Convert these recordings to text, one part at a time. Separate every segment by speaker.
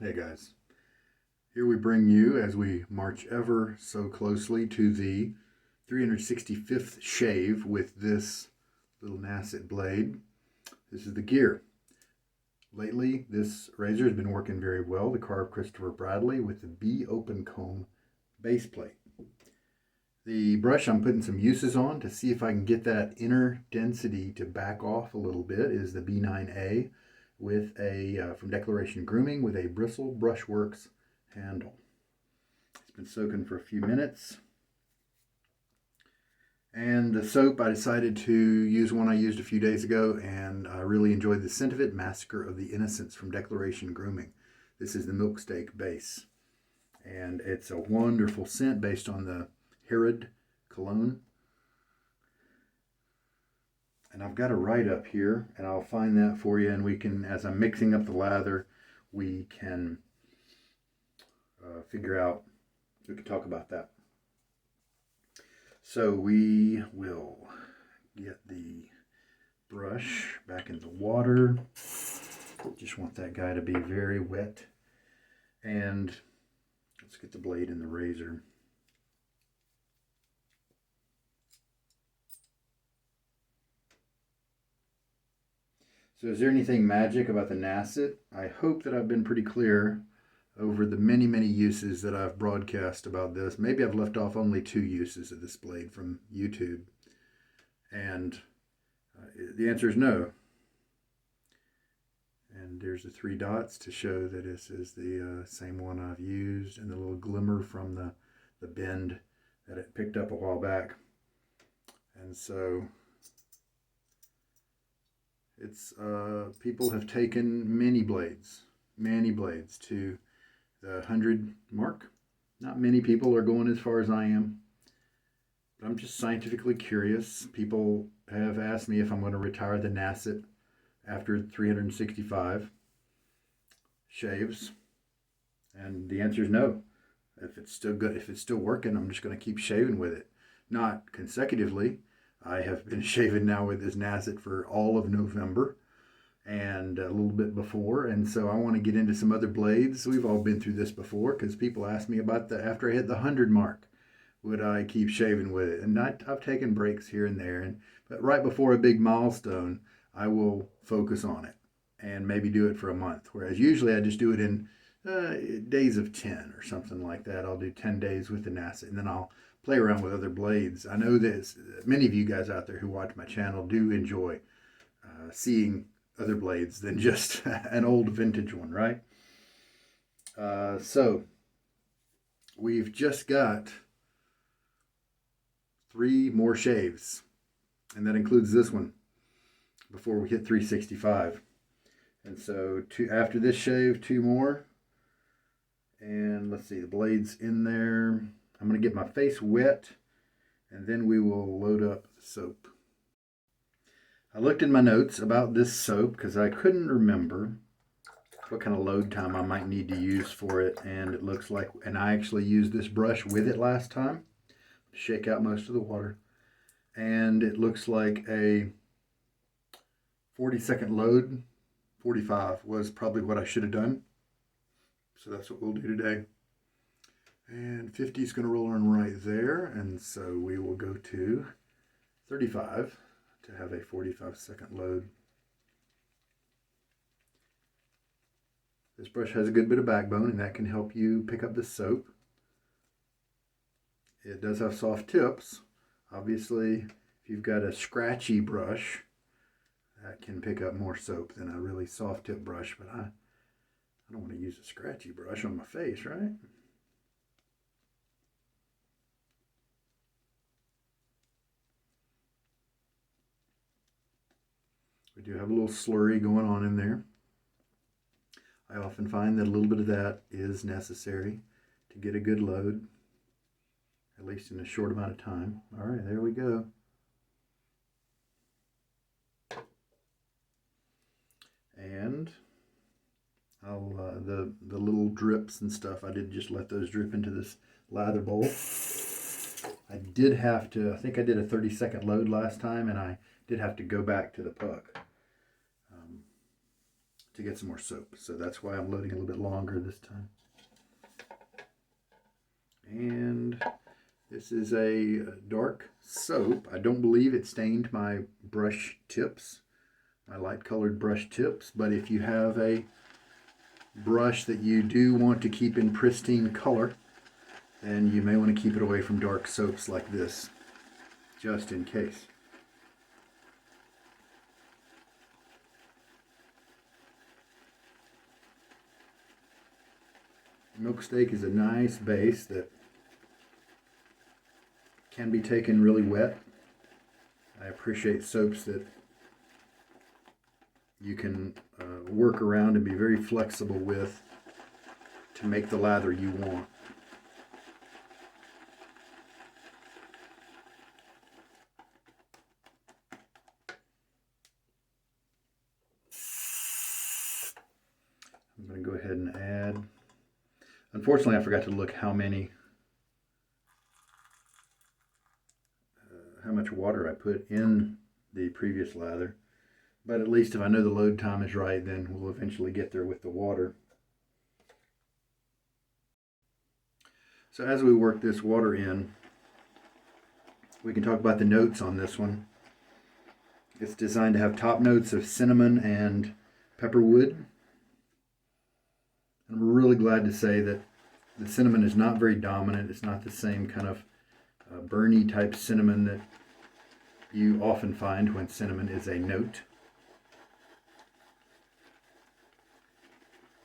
Speaker 1: Hey guys, here we bring you as we march ever so closely to the 365th shave with this little Nacet blade. This is the gear. Lately, this razor has been working very well, the Karve Christopher Bradley with the B open comb base plate. The brush I'm putting some uses on to see if I can get that inner density to back off a little bit is the B9A with a from Declaration Grooming with a bristle Brushwerks handle. It's been soaking for a few minutes. And the soap, I decided to use one I used a few days ago, and I really enjoyed the scent of it, Massacre of the Innocents from Declaration Grooming. This is the Milksteak base. And it's a wonderful scent based on the Herod cologne. And I've got a write-up here, and I'll find that for you, and we can, as I'm mixing up the lather, we can figure out, we can talk about that. So we will get the brush back in the water. Just want that guy to be very wet. And let's get the blade in the razor. So is there anything magic about the Nacet? I hope that I've been pretty clear over the many, many uses that I've broadcast about this. Maybe I've left off only 2 uses of this blade from YouTube. And the answer is no. And there's the 3 dots to show that this is the same one I've used, and the little glimmer from the bend that it picked up a while back. And so it's people have taken many blades to the 100 mark. Not many people are going as far as I am, but I'm just scientifically curious. People have asked me if I'm going to retire the Nacet after 365 shaves, and the answer is no. If it's still good, if it's still working, I'm just going to keep shaving with it. Not consecutively. I have been shaving now with this Nacet for all of November and a little bit before, and so I want to get into some other blades. We've all been through this before because people ask me about after I hit the 100 mark, would I keep shaving with it? And I've taken breaks here and there, but right before a big milestone, I will focus on it and maybe do it for a month. Whereas usually I just do it in days of 10 or something like that. I'll do 10 days with the Nacet, and then I'll play around with other blades. I know that many of you guys out there who watch my channel do enjoy seeing other blades than just an old vintage one, right? So we've just got 3 more shaves, and that includes this one before we hit 365. And so after this shave, 2 more. And let's see, the blade's in there. I'm going to get my face wet, and then we will load up the soap. I looked in my notes about this soap because I couldn't remember what kind of load time I might need to use for it, and it looks like, and I actually used this brush with it last time to shake out most of the water, and it looks like a 40-second load. 45 was probably what I should have done, so that's what we'll do today. And 50 is going to roll on right there, and so we will go to 35 to have a 45-second load. This brush has a good bit of backbone, and that can help you pick up the soap. It does have soft tips. Obviously, if you've got a scratchy brush, that can pick up more soap than a really soft tip brush, but I don't want to use a scratchy brush on my face, right? We do have a little slurry going on in there. I often find that a little bit of that is necessary to get a good load, at least in a short amount of time. All right, there we go. And I'll the little drips and stuff, I did just let those drip into this lather bowl. I did have to, I think I did a 30-second load last time, and I did have to go back to the puck. to get some more soap. So that's why I'm loading a little bit longer this time. And this is a dark soap. I don't believe it stained my brush tips, my light colored brush tips, but if you have a brush that you do want to keep in pristine color, then you may want to keep it away from dark soaps like this, just in case. Milksteak is a nice base that can be taken really wet. I appreciate soaps that you can work around and be very flexible with to make the lather you want. I'm going to go ahead and add. Unfortunately, I forgot to look how much water I put in the previous lather. But at least if I know the load time is right, then we'll eventually get there with the water. So as we work this water in, we can talk about the notes on this one. It's designed to have top notes of cinnamon and pepperwood. I'm really glad to say that the cinnamon is not very dominant. It's not the same kind of burny type cinnamon that you often find when cinnamon is a note.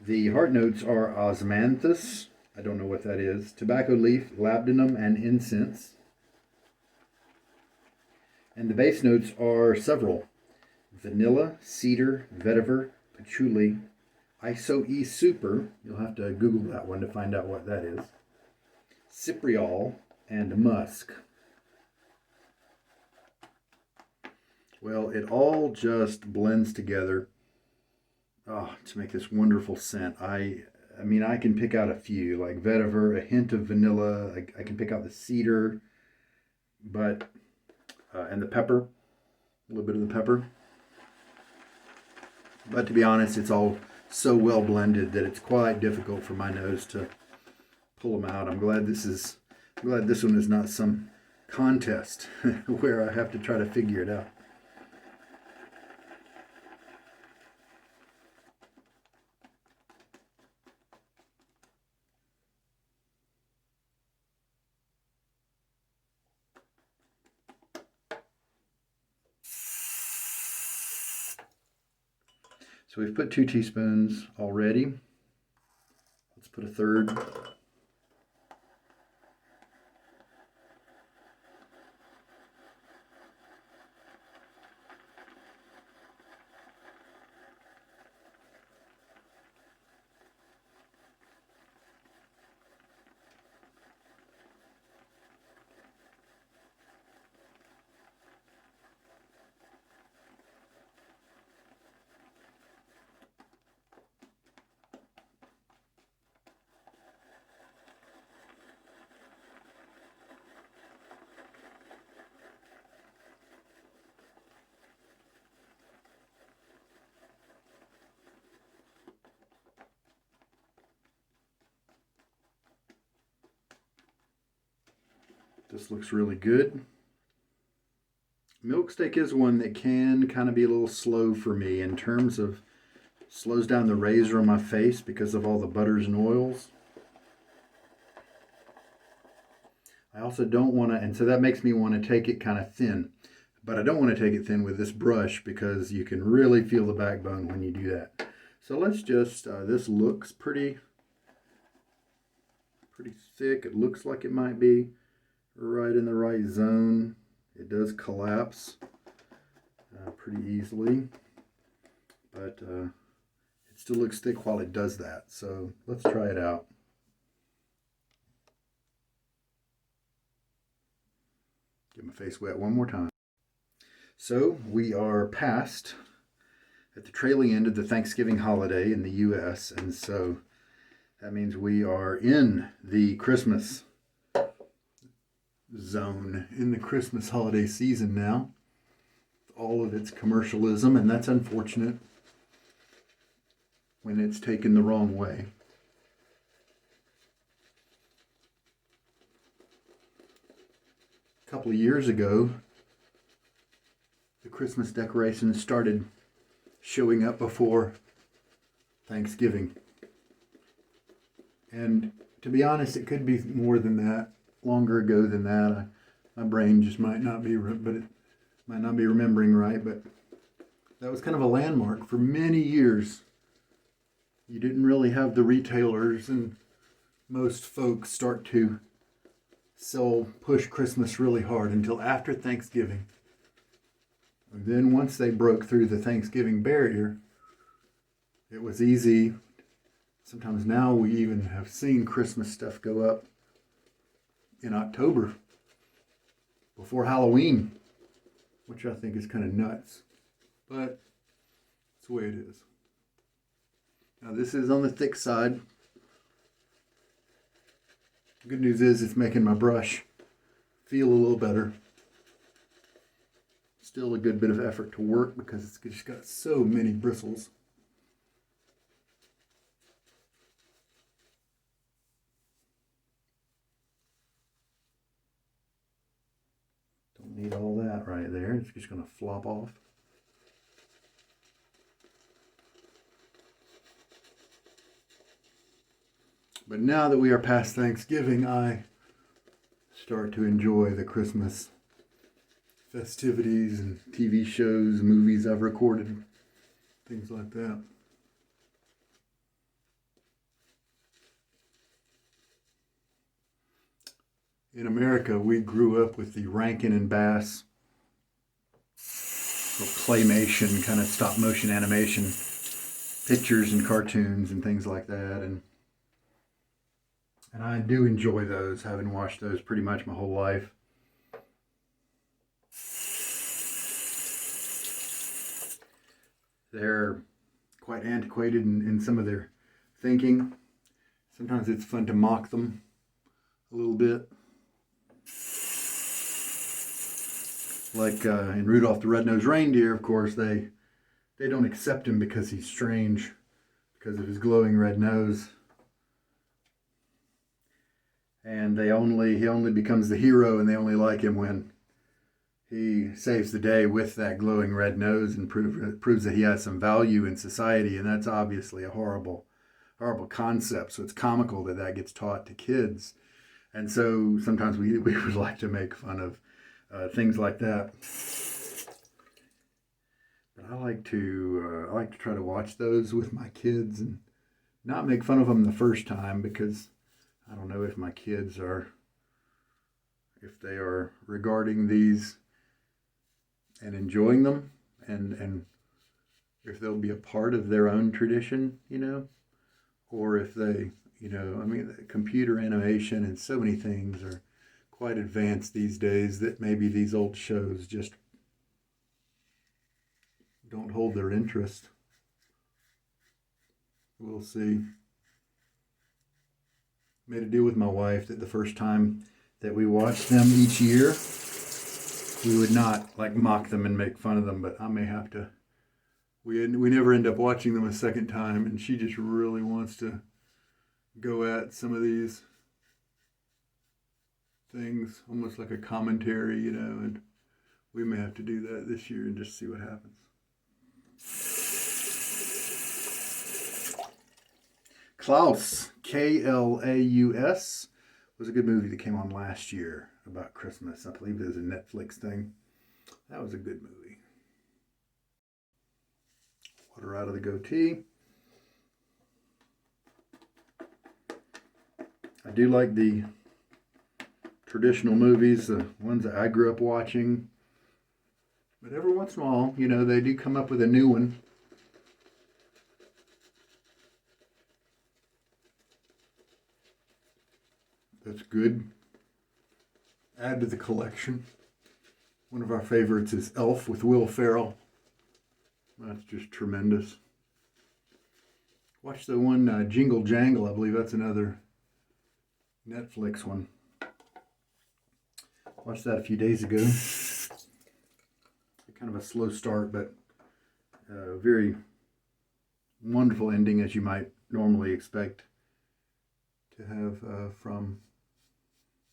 Speaker 1: The heart notes are osmanthus, I don't know what that is, tobacco leaf, labdanum, and incense. And the base notes are several: vanilla, cedar, vetiver, patchouli, iso-e super, you'll have to Google that one to find out what that is, cypriol, and musk. Well, it all just blends together to make this wonderful scent. I mean, I can pick out a few, like vetiver, a hint of vanilla. I can pick out the cedar, but and the pepper, a little bit of the pepper. But to be honest, it's all so well blended that it's quite difficult for my nose to pull them out. I'm glad this one is not some contest where I have to try to figure it out. So we've put 2 teaspoons already. Let's put a third. This looks really good. Milksteak is one that can kind of be a little slow for me in terms of slows down the razor on my face because of all the butters and oils. I also don't want to, and so that makes me want to take it kind of thin. But I don't want to take it thin with this brush because you can really feel the backbone when you do that. So let's just, this looks pretty thick. It looks like it might be right in the right zone. It does collapse pretty easily, but it still looks thick while it does that. So let's try it out. Get my face wet one more time. So we are past at the trailing end of the Thanksgiving holiday in the US, and so that means we are in the Christmas zone, in the Christmas holiday season now. All of its commercialism, and that's unfortunate. when it's taken the wrong way. A couple of years ago, the Christmas decorations started showing up before Thanksgiving. And to be honest, it could be more than that, longer ago than that. My brain just might not be remembering right, but that was kind of a landmark for many years. You didn't really have the retailers and most folks start to push Christmas really hard until after Thanksgiving. And then once they broke through the Thanksgiving barrier, it was easy. Sometimes now we even have seen Christmas stuff go up in October before Halloween, which I think is kind of nuts, but it's the way it is. Now this is on the thick side. The good news is it's making my brush feel a little better. Still a good bit of effort to work because it's just got so many bristles. Don't need all that right there. It's just going to flop off. But now that we are past Thanksgiving, I start to enjoy the Christmas festivities and TV shows, movies I've recorded, things like that. In America, we grew up with the Rankin and Bass claymation, kind of stop motion animation pictures and cartoons and things like that. And I do enjoy those, having watched those pretty much my whole life. They're quite antiquated in some of their thinking. Sometimes it's fun to mock them a little bit. Like in Rudolph the Red-Nosed Reindeer, of course, they don't accept him because he's strange, because of his glowing red nose. And he only becomes the hero, and they only like him when he saves the day with that glowing red nose and proves that he has some value in society. And that's obviously a horrible concept. So it's comical that gets taught to kids. And so sometimes we would like to make fun of things like that. But I like to try to watch those with my kids and not make fun of them the first time, because I don't know if my kids if they are regarding these and enjoying them, and if they'll be a part of their own tradition, or if they, computer animation and so many things are quite advanced these days that maybe these old shows just don't hold their interest. We'll see. Made a deal with my wife that the first time that we watched them each year, we would not mock them and make fun of them, but I may have to. We never end up watching them a second time, and she just really wants to go at some of these things, almost like a commentary, and we may have to do that this year and just see what happens. Klaus, Klaus, was a good movie that came on last year about Christmas. I believe it was a Netflix thing. That was a good movie. Water out of the goatee. I do like the traditional movies, the ones that I grew up watching. But every once in a while, they do come up with a new one. That's good. Add to the collection. One of our favorites is Elf with Will Ferrell. That's just tremendous. Watch the one Jingle Jangle. I believe that's another Netflix one. Watched that a few days ago. Kind of a slow start, but very wonderful ending as you might normally expect to have from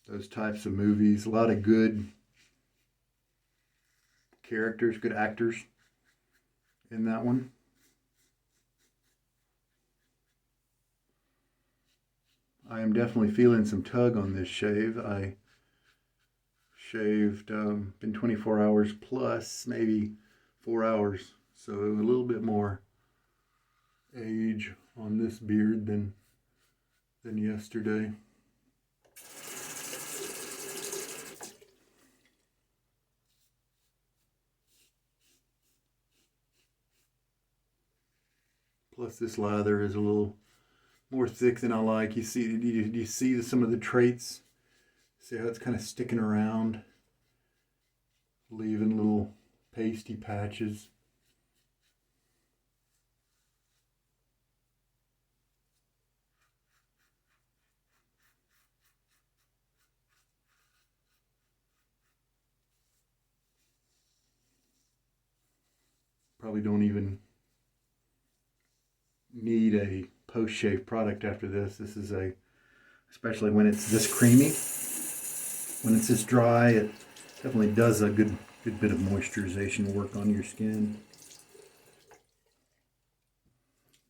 Speaker 1: those types of movies. A lot of good characters, good actors in that one. I am definitely feeling some tug on this shave. I shaved, been 24 hours plus, maybe 4 hours. So a little bit more age on this beard than yesterday. Plus this lather is a little more thick than I like. You see some of the traits. See how it's kind of sticking around, leaving little pasty patches. Probably don't even need a post-shave product after this. This is especially when it's this creamy. When it's this dry, it definitely does a good bit of moisturization work on your skin.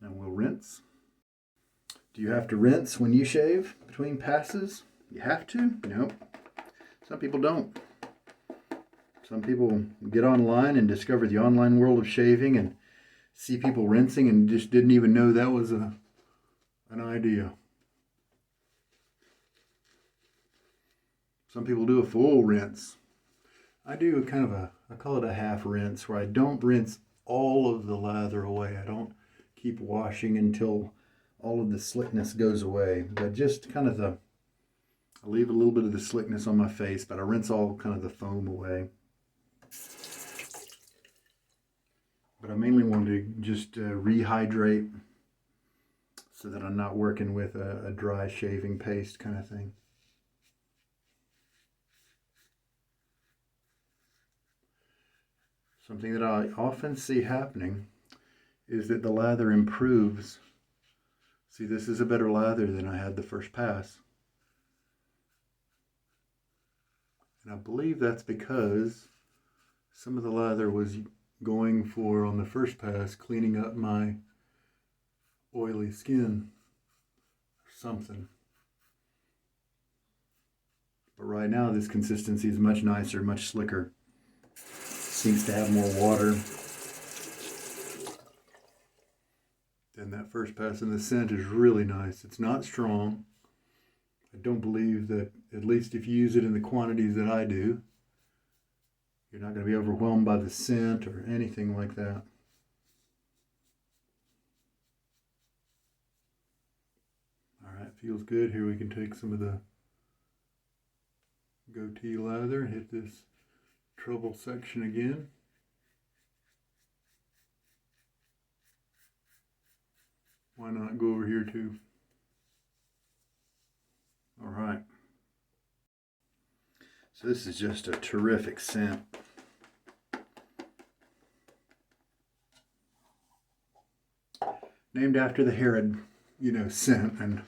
Speaker 1: Now we'll rinse. Do you have to rinse when you shave between passes? You have to? Nope. Some people don't. Some people get online and discover the online world of shaving and see people rinsing and just didn't even know that was an idea. Some people do a full rinse. I do I call it a half rinse, where I don't rinse all of the lather away. I don't keep washing until all of the slickness goes away, but just I leave a little bit of the slickness on my face, but I rinse all kind of the foam away. But I mainly want to just rehydrate so that I'm not working with a dry shaving paste kind of thing. Something that I often see happening is that the lather improves. See, this is a better lather than I had the first pass. And I believe that's because some of the lather was going for, on the first pass, cleaning up my oily skin or something. But right now this consistency is much nicer, much slicker. Seems to have more water than that first pass, and the scent is really nice. It's not strong. I don't believe that, at least if you use it in the quantities that I do, you're not going to be overwhelmed by the scent or anything like that. All right, feels good. Here we can take some of the goatee lather, hit this trouble section again. Why not go over here too? All right. So this is just a terrific scent. Named after the Herod, scent and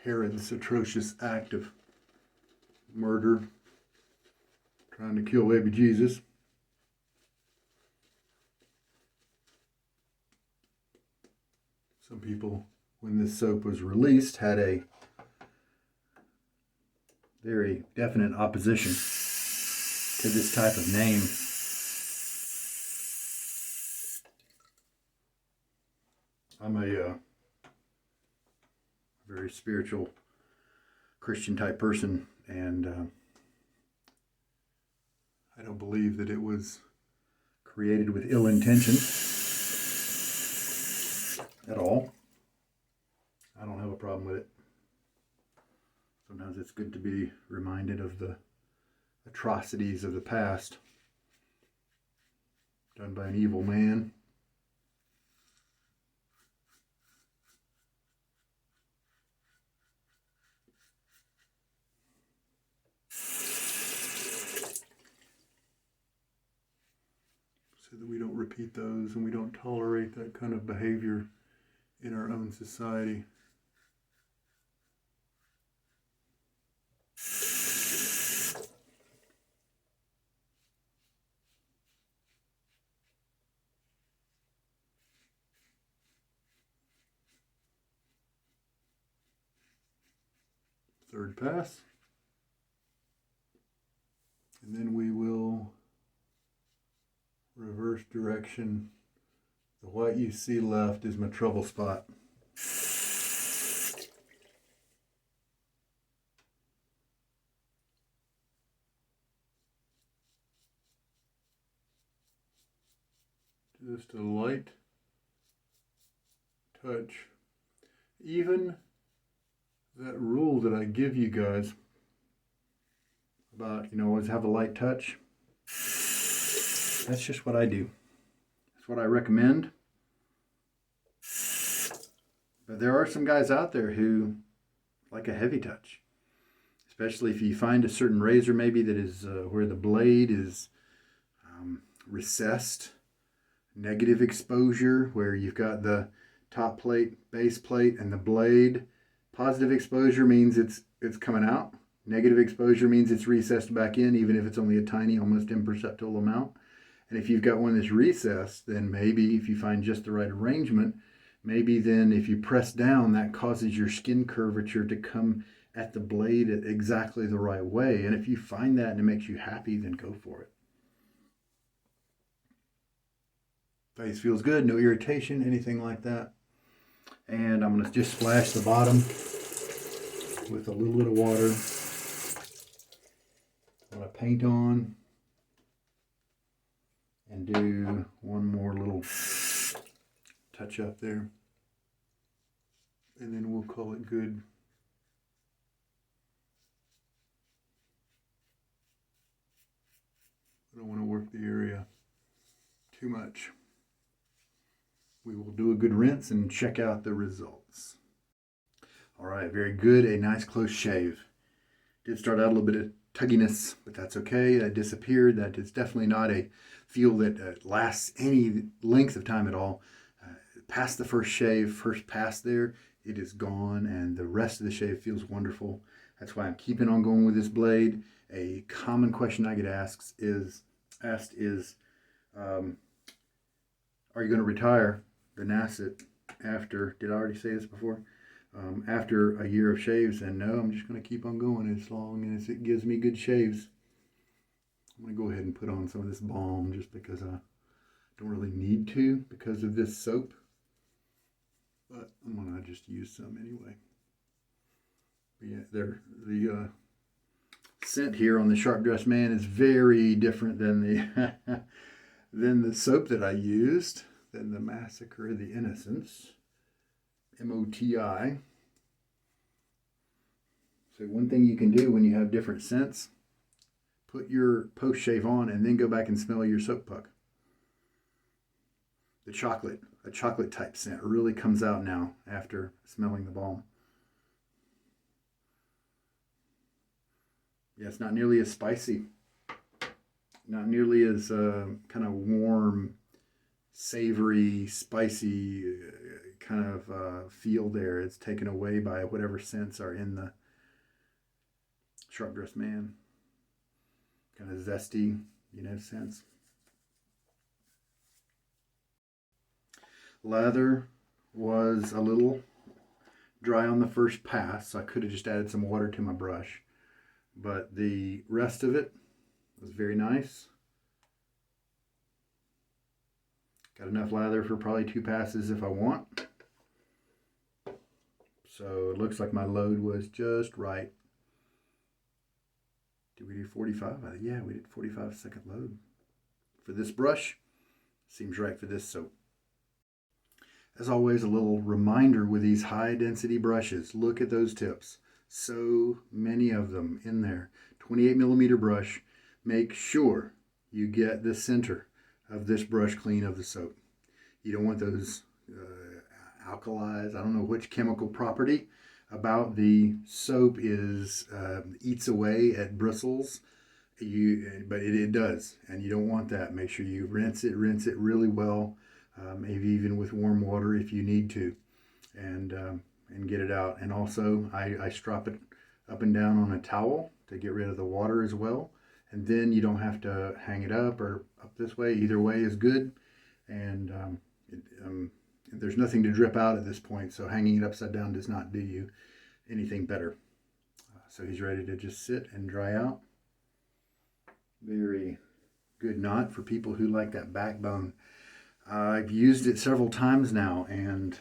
Speaker 1: Herod's atrocious act of murder, trying to kill baby Jesus. Some people, when this soap was released, had a very definite opposition to this type of name. I'm a very spiritual Christian type person, and I don't believe that it was created with ill intention at all. I don't have a problem with it. Sometimes it's good to be reminded of the atrocities of the past done by an evil man. So that we don't repeat those, and we don't tolerate that kind of behavior in our own society. Third pass. And then we will reverse direction. The white you see left is my trouble spot. Just a light touch. Even that rule that I give you guys about, always have a light touch, that's just what I do. That's what I recommend. But there are some guys out there who like a heavy touch, especially if you find a certain razor maybe that is where the blade is recessed, negative exposure, where you've got the top plate, base plate, and the blade. Positive exposure means it's coming out. Negative exposure means it's recessed back in, even if it's only a tiny, almost imperceptible amount. And if you've got one that's recessed, then maybe if you find just the right arrangement, maybe then if you press down, that causes your skin curvature to come at the blade at exactly the right way. And if you find that and it makes you happy, then go for it. Face feels good, no irritation, anything like that. And I'm going to just splash the bottom with a little bit of water. I'm going to paint on and do one more little touch up there. And then we'll call it good. I don't want to work the area too much. We will do a good rinse and check out the results. All right, very good. A nice close shave. Did start out a little bit of tugginess, but that's okay. That disappeared. That is definitely not a feel that lasts any length of time at all. Past the first shave, first pass there, it is gone, and the rest of the shave feels wonderful. That's why I'm keeping on going with this blade. A common question I get asked is, are you going to retire the Nacet after, did I already say this before? After a year of shaves? And no, I'm just going to keep on going as long as it gives me good shaves. I'm going to go ahead and put on some of this balm just because I don't really need to because of this soap. But I'm going to just use some anyway. But yeah, the scent here on the Sharp Dressed Man is very different than the than the soap that I used, than the Massacre, the Innocence, MOTI. So one thing you can do when you have different scents, put your post shave on and then go back and smell your soap puck. The chocolate, a chocolate type scent really comes out now after smelling the balm. Yeah, it's not nearly as spicy. Not nearly as kind of warm, savory, spicy kind of feel there. It's taken away by whatever scents are in the Sharp Dressed Man. Kind of zesty, scents. Lather was a little dry on the first pass, so I could have just added some water to my brush. But the rest of it was very nice. Got enough lather for probably 2 passes if I want. So it looks like my load was just right. Did we do 45? Yeah, we did 45-second load. For this brush, seems right for this soap. As always, a little reminder with these high density brushes. Look at those tips. So many of them in there. 28mm brush. Make sure you get the center of this brush clean of the soap. You don't want those alkalis. I don't know which chemical property about the soap is eats away at bristles. But it does, and you don't want that. Make sure you rinse it really well, maybe even with warm water if you need to, and get it out. And also, I strop it up and down on a towel to get rid of the water as well. And then you don't have to hang it up or up this way. Either way is good, and there's nothing to drip out at this point. So hanging it upside down does not do you anything better. So he's ready to just sit and dry out. Very good knot for people who like that backbone. I've used it several times now, and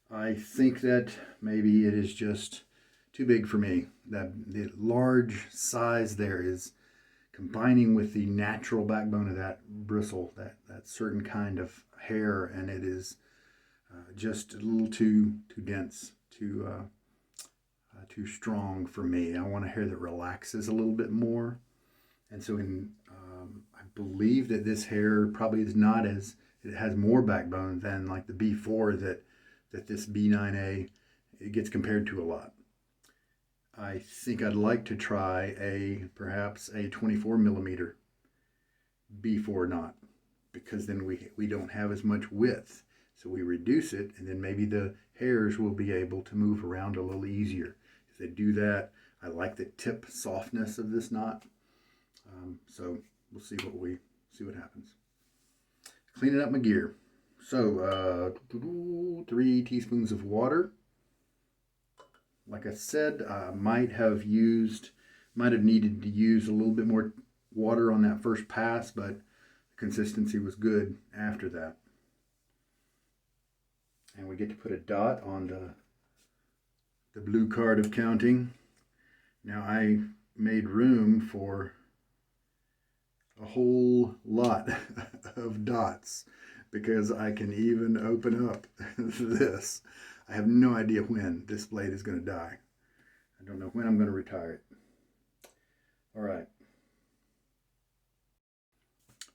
Speaker 1: I think that maybe it is just too big for me. That the large size there is combining with the natural backbone of that bristle, that certain kind of hair, and it is just a little too dense, too strong for me. I want a hair that relaxes a little bit more. And so I believe that this hair probably is not as, it has more backbone than like the B4 that this B9A it gets compared to a lot. I think I'd like to try perhaps a 24 millimeter B4 knot, because then we don't have as much width. So we reduce it, and then maybe the hairs will be able to move around a little easier. If they do that, I like the tip softness of this knot. So we'll see what happens. Cleaning up my gear. So 3 teaspoons of water. Like I said, I might have needed to use a little bit more water on that first pass, but the consistency was good after that. And we get to put a dot on the blue card of counting. Now I made room for a whole lot of dots because I can even open up this. I have no idea when this blade is going to die. I don't know when I'm going to retire it. All right.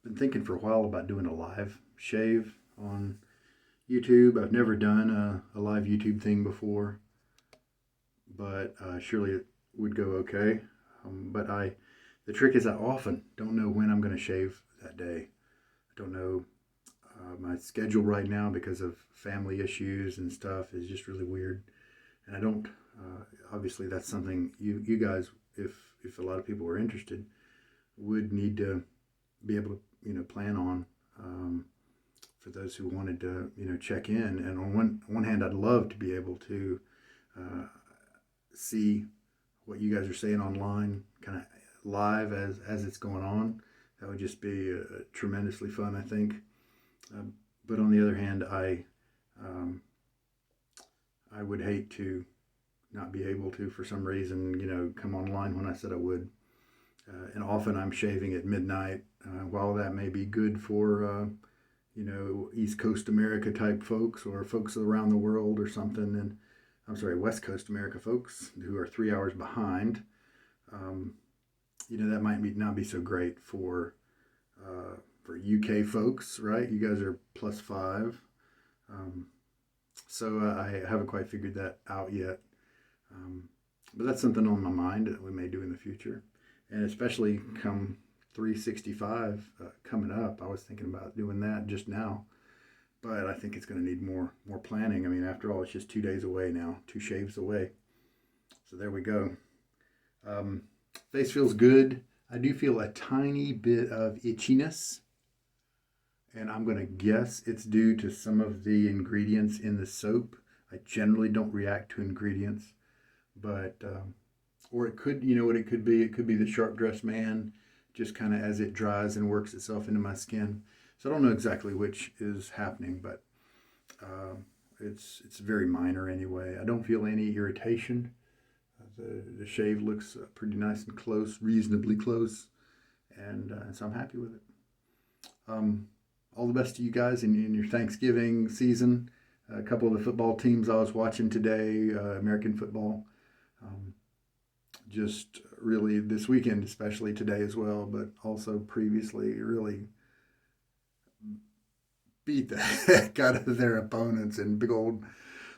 Speaker 1: Been thinking for a while about doing a live shave on YouTube. I've never done a live YouTube thing before, but surely it would go okay. But the trick is I often don't know when I'm going to shave that day. I don't know. My schedule right now, because of family issues and stuff, is just really weird. And I don't, obviously that's something you guys, if a lot of people are interested, would need to be able to, plan on, for those who wanted to, check in. And on one hand, I'd love to be able to see what you guys are saying online, kind of live as it's going on. That would just be tremendously fun, I think. But on the other hand, I would hate to not be able to, for some reason, come online when I said I would. And often I'm shaving at midnight. While that may be good for, East Coast America type folks or folks around the world or something, and I'm sorry, West Coast America folks who are 3 hours behind, that might not be so great for UK folks, right? You guys are +5. So I haven't quite figured that out yet. But that's something on my mind that we may do in the future. And especially come 365 coming up, I was thinking about doing that just now. But I think it's going to need more planning. I mean, after all, it's just 2 days away now, 2 shaves away. So there we go. Face feels good. I do feel a tiny bit of itchiness. And I'm going to guess it's due to some of the ingredients in the soap. I generally don't react to ingredients. But, or it could, what it could be? It could be the Sharp Dressed Man, just kind of as it dries and works itself into my skin. So I don't know exactly which is happening, but it's very minor anyway. I don't feel any irritation. The shave looks pretty nice and close, reasonably close, and so I'm happy with it. All the best to you guys in your Thanksgiving season. A couple of the football teams I was watching today, American football, just really this weekend, especially today as well, but also previously, really beat the heck out of their opponents in big old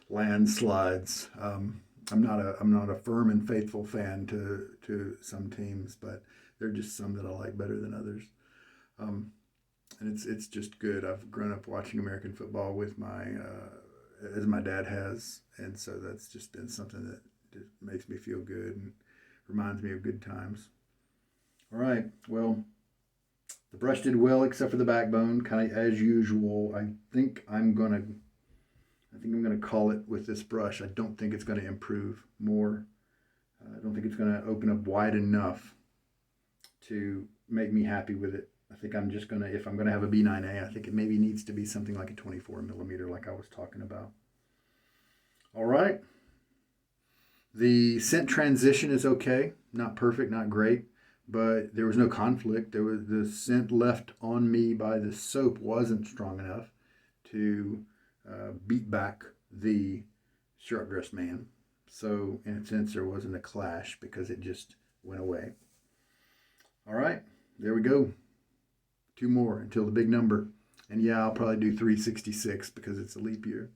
Speaker 1: landslides. I'm not a firm and faithful fan to some teams, but There are just some that I like better than others. And it's just good. I've grown up watching American football with as my dad has, and so that's just been something that just makes me feel good and reminds me of good times. All right, well, the brush did well except for the backbone, kind of as usual. I think I'm gonna call it with this brush. I don't think it's gonna improve more. I don't think it's gonna open up wide enough to make me happy with it. I think I'm just gonna, if I'm gonna have a B9A, I think it maybe needs to be something like a 24 millimeter, like I was talking about. All right. The scent transition is okay, not perfect, not great, but there was no conflict. There was the scent left on me by the soap wasn't strong enough to beat back the Sharp Dressed Man. So in a sense, there wasn't a clash because it just went away. All right, there we go. 2 more until the big number. And yeah, I'll probably do 366 because it's a leap year.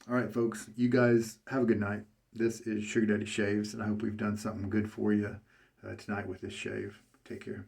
Speaker 1: All right, folks, you guys have a good night. This is Sugar Daddy Shaves, and I hope we've done something good for you tonight with this shave. Take care.